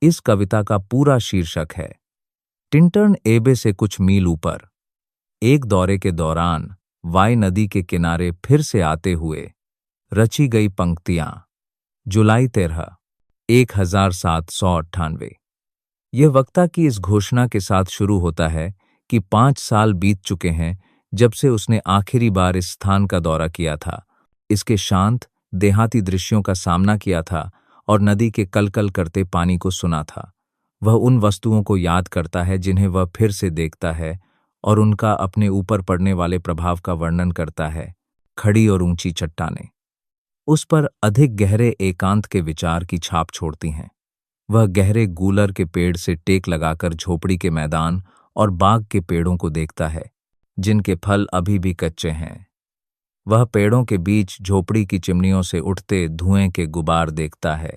इस कविता का पूरा शीर्षक है टिंटर्न एबे से कुछ मील ऊपर। एक दौरे के दौरान वाई नदी के किनारे फिर से आते हुए रची गई पंक्तियां। जुलाई 13, 1798। यह वक्ता की इस घोषणा के साथ शुरू होता है कि 5 साल बीत चुके हैं जब से उसने आखिरी बार इस स्थान का दौरा किया था, इसके शांत देहाती दृश्यों का सामना किया था और नदी के कलकल करते पानी को सुना था। वह उन वस्तुओं को याद करता है जिन्हें वह फिर से देखता है और उनका अपने ऊपर पड़ने वाले प्रभाव का वर्णन करता है। खड़ी और ऊंची चट्टानें उस पर अधिक गहरे एकांत के विचार की छाप छोड़ती हैं। वह गहरे गूलर के पेड़ से टेक लगाकर झोपड़ी के मैदान और बाग के पेड़ों को देखता है, जिनके फल अभी भी कच्चे हैं। वह पेड़ों के बीच झोपड़ी की चिमनियों से उठते धुएं के गुबार देखता है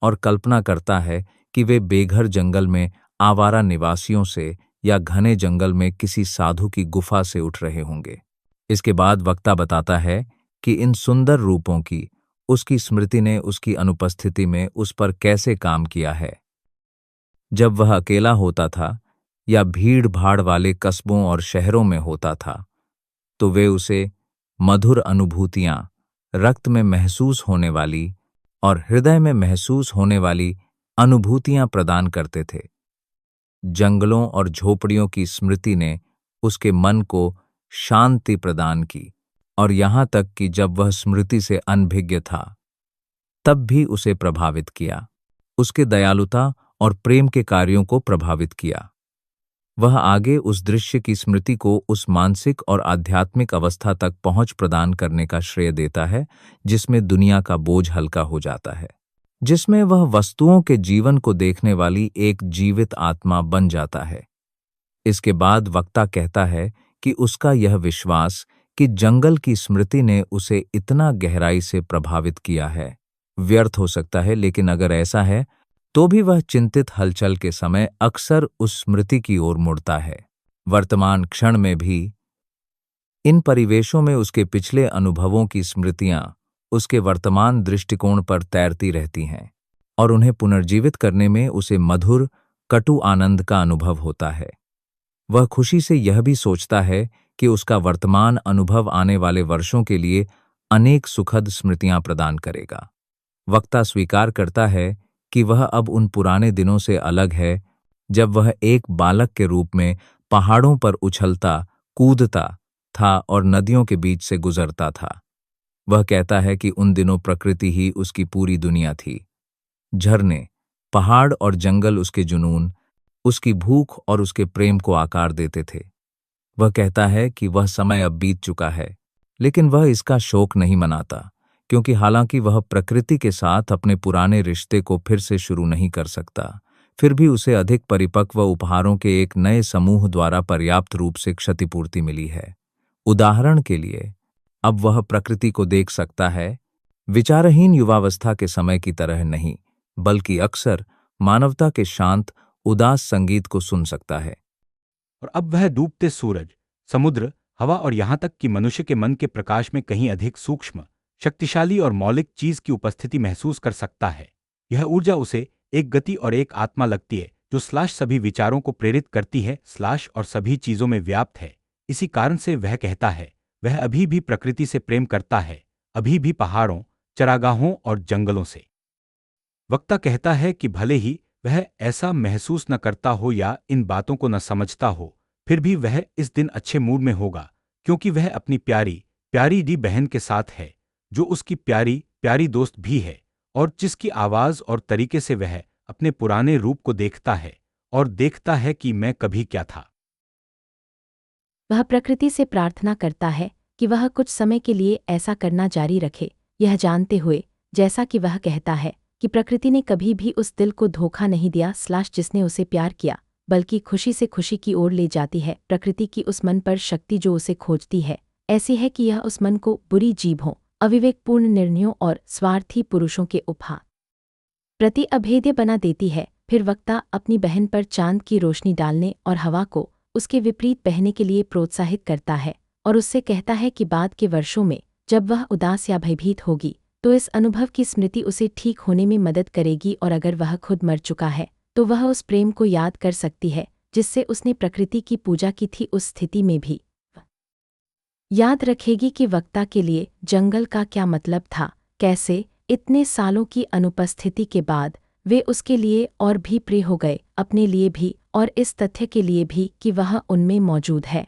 और कल्पना करता है कि वे बेघर जंगल में आवारा निवासियों से या घने जंगल में किसी साधु की गुफा से उठ रहे होंगे। इसके बाद वक्ता बताता है कि इन सुंदर रूपों की उसकी स्मृति ने उसकी अनुपस्थिति में उस पर कैसे काम किया है। जब वह अकेला होता था या भीड़ भाड़ वाले कस्बों और शहरों में होता था, तो वे उसे मधुर अनुभूतियां, रक्त में महसूस होने वाली और हृदय में महसूस होने वाली अनुभूतियां प्रदान करते थे। जंगलों और झोपड़ियों की स्मृति ने उसके मन को शांति प्रदान की और यहाँ तक कि जब वह स्मृति से अनभिज्ञ था, तब भी उसे प्रभावित किया। उसके दयालुता और प्रेम के कार्यों को प्रभावित किया। वह आगे उस दृश्य की स्मृति को उस मानसिक और आध्यात्मिक अवस्था तक पहुंच प्रदान करने का श्रेय देता है जिसमें दुनिया का बोझ हल्का हो जाता है, जिसमें वह वस्तुओं के जीवन को देखने वाली एक जीवित आत्मा बन जाता है। इसके बाद वक्ता कहता है कि उसका यह विश्वास कि जंगल की स्मृति ने उसे इतना गहराई से प्रभावित किया है व्यर्थ हो सकता है, लेकिन अगर ऐसा है तो भी वह चिंतित हलचल के समय अक्सर उस स्मृति की ओर मुड़ता है। वर्तमान क्षण में भी इन परिवेशों में उसके पिछले अनुभवों की स्मृतियां उसके वर्तमान दृष्टिकोण पर तैरती रहती हैं और उन्हें पुनर्जीवित करने में उसे मधुर कटु आनंद का अनुभव होता है। वह खुशी से यह भी सोचता है कि उसका वर्तमान अनुभव आने वाले वर्षों के लिए अनेक सुखद स्मृतियां प्रदान करेगा। वक्ता स्वीकार करता है कि वह अब उन पुराने दिनों से अलग है जब वह एक बालक के रूप में पहाड़ों पर उछलता कूदता था और नदियों के बीच से गुजरता था। वह कहता है कि उन दिनों प्रकृति ही उसकी पूरी दुनिया थी। झरने, पहाड़ और जंगल उसके जुनून, उसकी भूख और उसके प्रेम को आकार देते थे। वह कहता है कि वह समय अब बीत चुका है, लेकिन वह इसका शोक नहीं मनाता, क्योंकि हालांकि वह प्रकृति के साथ अपने पुराने रिश्ते को फिर से शुरू नहीं कर सकता, फिर भी उसे अधिक परिपक्व उपहारों के एक नए समूह द्वारा पर्याप्त रूप से क्षतिपूर्ति मिली है। उदाहरण के लिए, अब वह प्रकृति को देख सकता है, विचारहीन युवावस्था के समय की तरह नहीं, बल्कि अक्सर मानवता के शांत उदास संगीत को सुन सकता है। और अब वह डूबते सूरज, समुद्र, हवा और यहाँ तक कि मनुष्य के मन के प्रकाश में कहीं अधिक सूक्ष्म, शक्तिशाली और मौलिक चीज की उपस्थिति महसूस कर सकता है। यह ऊर्जा उसे एक गति और एक आत्मा लगती है जो सभी विचारों को प्रेरित करती है और सभी चीजों में व्याप्त है। इसी कारण से वह कहता है, वह अभी भी प्रकृति से प्रेम करता है, अभी भी पहाड़ों, चरागाहों और जंगलों से। वक्ता कहता है कि भले ही वह ऐसा महसूस न करता हो या इन बातों को न समझता हो, फिर भी वह इस दिन अच्छे मूड में होगा, क्योंकि वह अपनी प्यारी प्यारी दी बहन के साथ है, जो उसकी प्यारी प्यारी दोस्त भी है और जिसकी आवाज और तरीके से वह अपने पुराने रूप को देखता है और देखता है कि मैं कभी क्या था। वह प्रकृति से प्रार्थना करता है कि वह कुछ समय के लिए ऐसा करना जारी रखे, यह जानते हुए, जैसा कि वह कहता है, कि प्रकृति ने कभी भी उस दिल को धोखा नहीं दिया जिसने उसे प्यार किया, बल्कि खुशी से खुशी की ओर ले जाती है। प्रकृति की उस मन पर शक्ति जो उसे खोजती है ऐसी है कि यह उस मन को बुरी जीभों, अविवेकपूर्ण निर्णयों और स्वार्थी पुरुषों के उपहार प्रति अभेद्य बना देती है। फिर वक्ता अपनी बहन पर चांद की रोशनी डालने और हवा को उसके विपरीत बहने के लिए प्रोत्साहित करता है और उससे कहता है कि बाद के वर्षों में जब वह उदास या भयभीत होगी तो इस अनुभव की स्मृति उसे ठीक होने में मदद करेगी, और अगर वह खुद मर चुका है तो वह उस प्रेम को याद कर सकती है जिससे उसने प्रकृति की पूजा की थी। उस स्थिति में भी याद रखेगी कि वक्ता के लिए जंगल का क्या मतलब था, कैसे इतने सालों की अनुपस्थिति के बाद वे उसके लिए और भी प्रिय हो गए, अपने लिए भी और इस तथ्य के लिए भी कि वह उनमें मौजूद है।